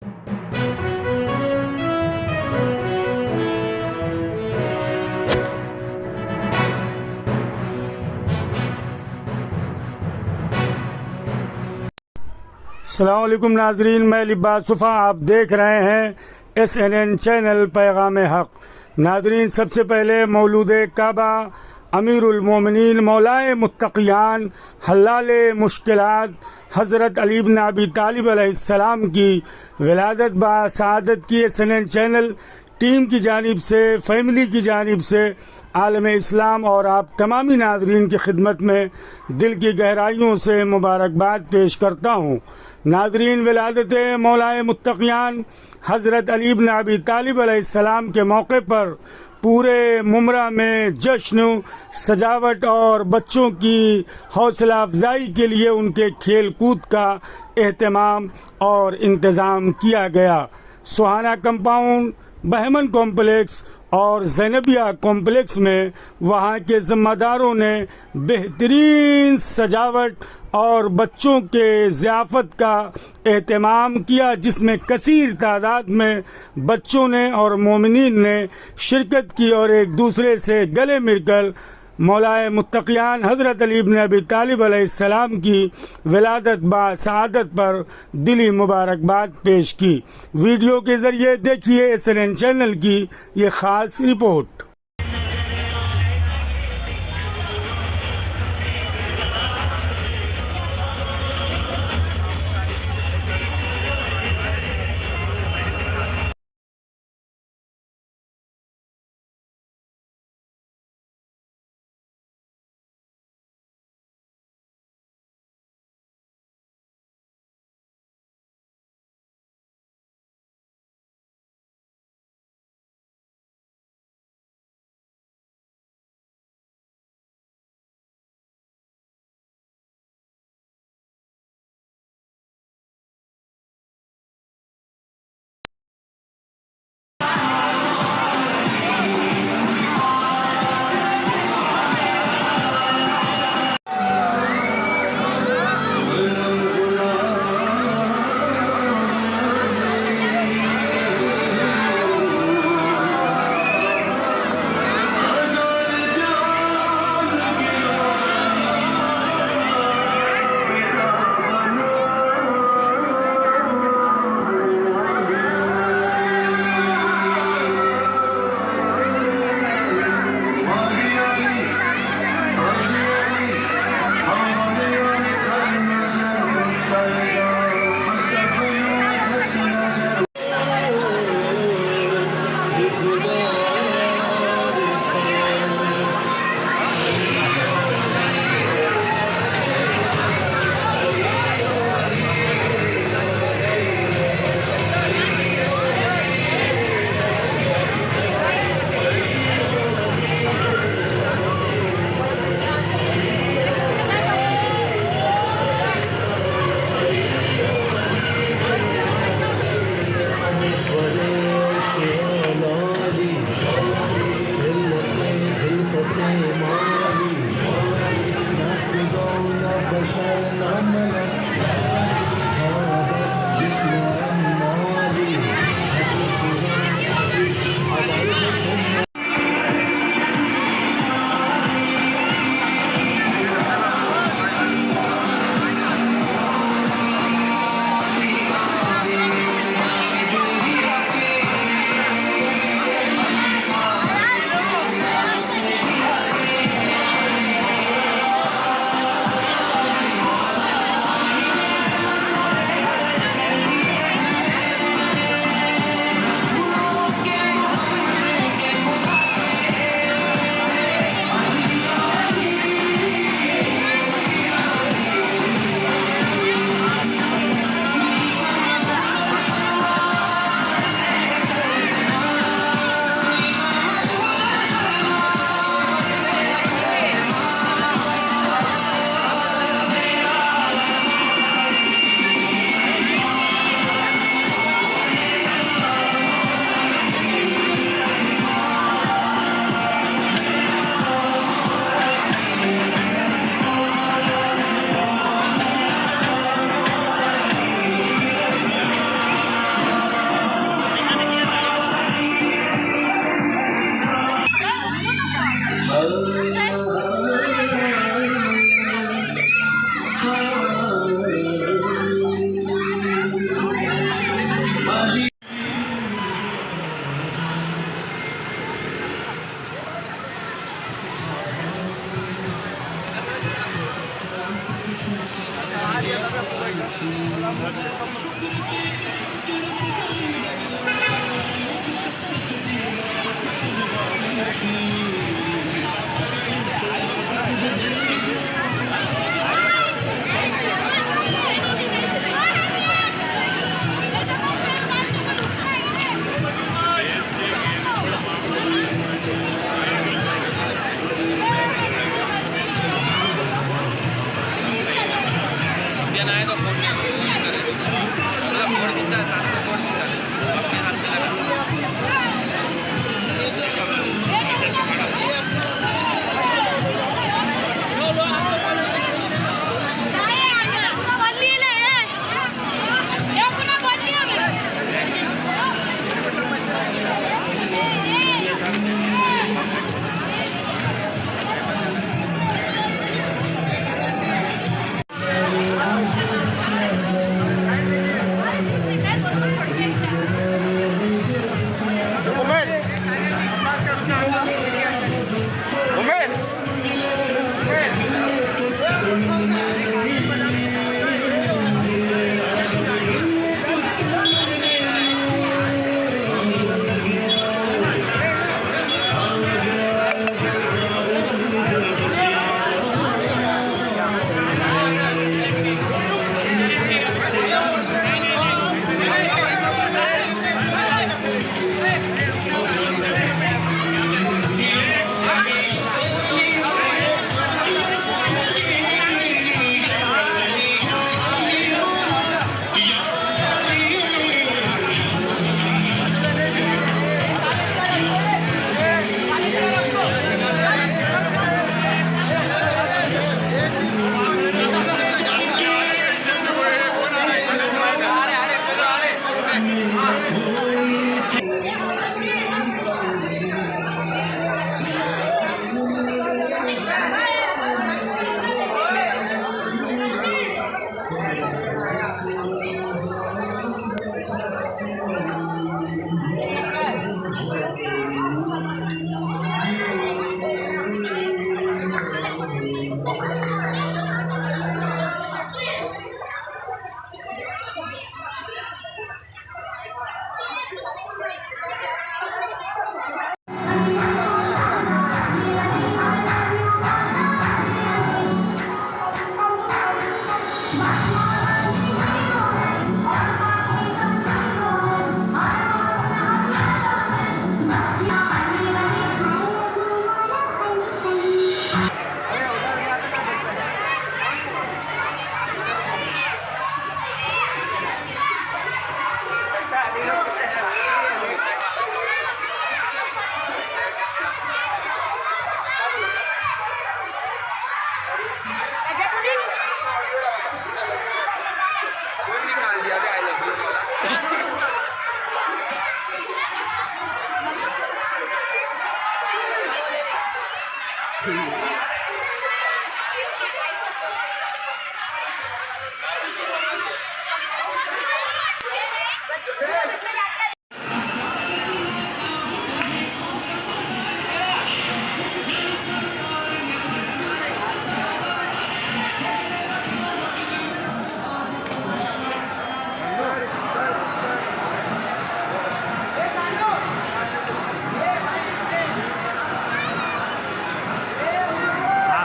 अस्सलाम वालेकुम नाजरीन, मैं लिबासुफ़ा, आप देख रहे हैं SNN चैनल पैगाम हक़। नाजरीन, सबसे पहले मौलूद काबा अमीरुल मोमिनीन मौलाए मुत्तक़ियान हल्लाल मुश्किलात हज़रत अली इब्न अबी तालिब अलैहिस्सलाम की विलादत बा सआदत की SNN चैनल टीम की जानिब से, फैमिली की जानिब से आलम इस्लाम और आप तमामी नाजरीन की खिदमत में दिल की गहराइयों से मुबारकबाद पेश करता हूँ। नाजरीन, विलादत मौलाए मुत्तक़ियान हज़रत अली इब्न अबी तालिब अलैहिस्सलाम के मौके पर पूरे मुमरा में जश्न, सजावट और बच्चों की हौसला अफजाई के लिए उनके खेल कूद का एहतमाम और इंतज़ाम किया गया। सुहाना कंपाउंड, बहमन कॉम्प्लेक्स और ज़ैनबिया कॉम्प्लेक्स में वहाँ के ज़िम्मेदारों ने बेहतरीन सजावट और बच्चों के ज़ियाफ़त का एहतमाम किया, जिसमें कसीर तादाद में बच्चों ने और मोमिनीन ने शिरकत की और एक दूसरे से गले मिलकर मौलाए मुत्तक़ियान हज़रत अली इब्न अबी तालिब अलैहिस्सलाम की विलादत बा सआदत पर दिली मुबारकबाद पेश की। वीडियो के ज़रिए देखिए SNN चैनल की ये ख़ास रिपोर्ट।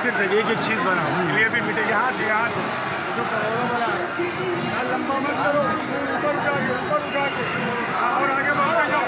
आखिर तक एक एक चीज़ बनाओ, ये भी मिटे यहाँ से जो करोड़ों वाला है, लंबा मत करो, ऊपर उठा के और आगे बढ़ते जाओ।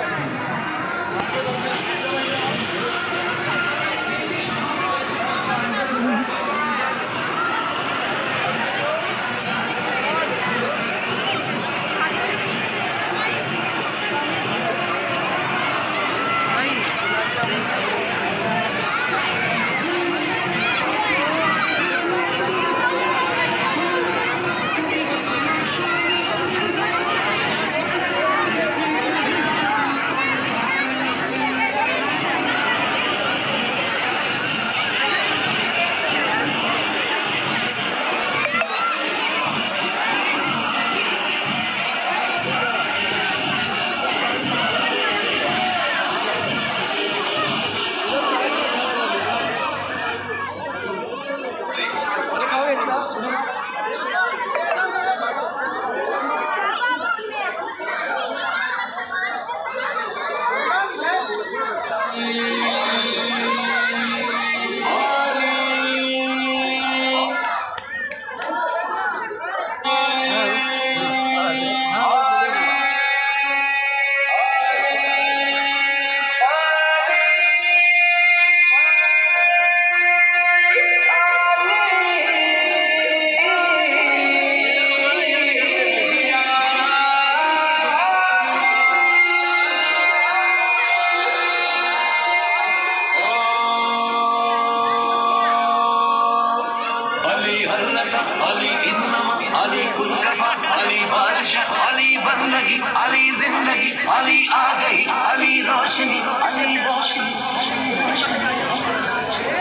अली इन्नमा अली कुलकफा अली बादशाह अली बंदगी अली जिंदगी अली आ गई अली रोशनी अली रोशनी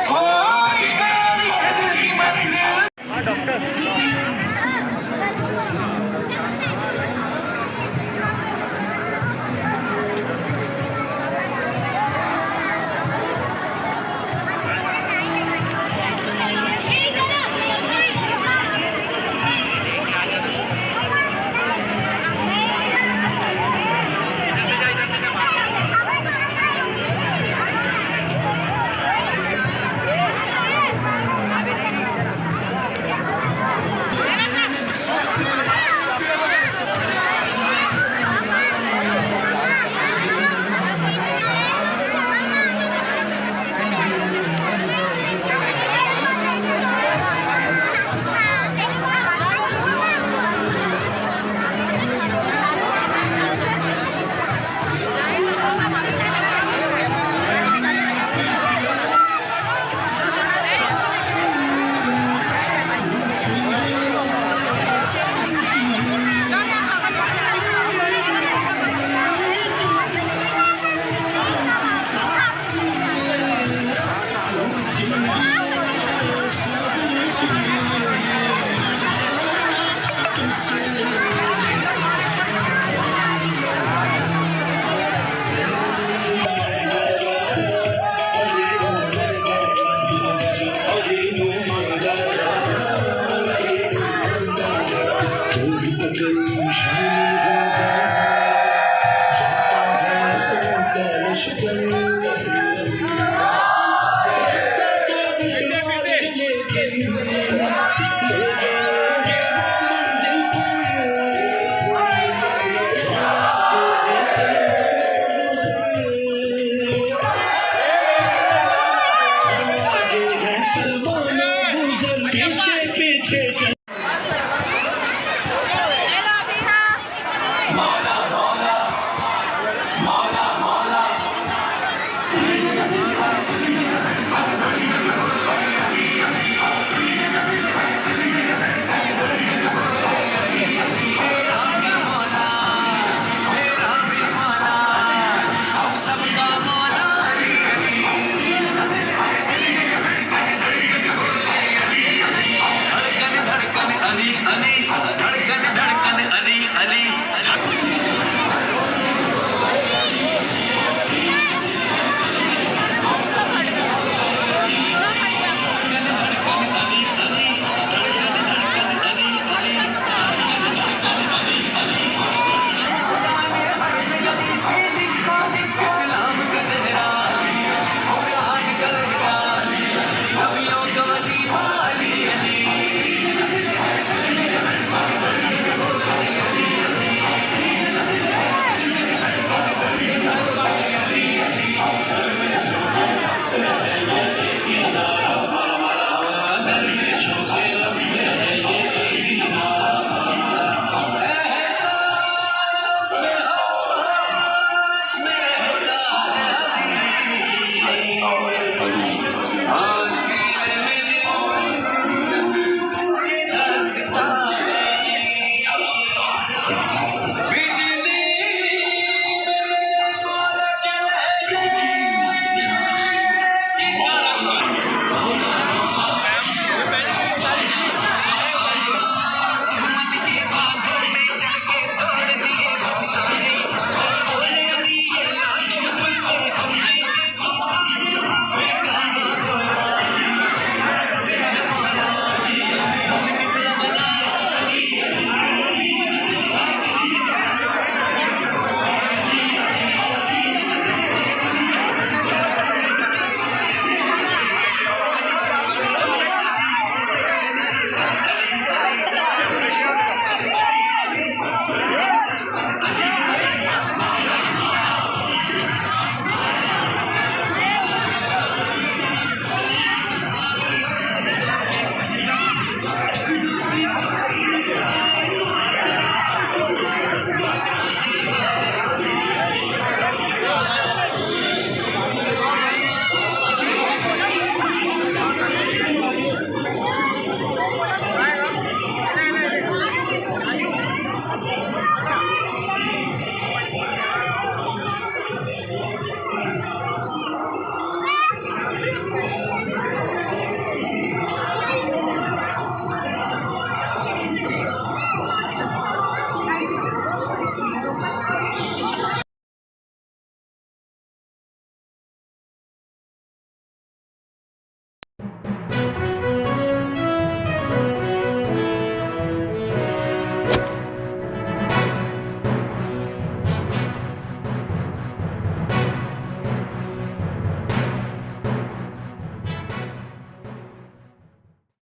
हो इश्क अली है दिल की मंजिल। डॉक्टर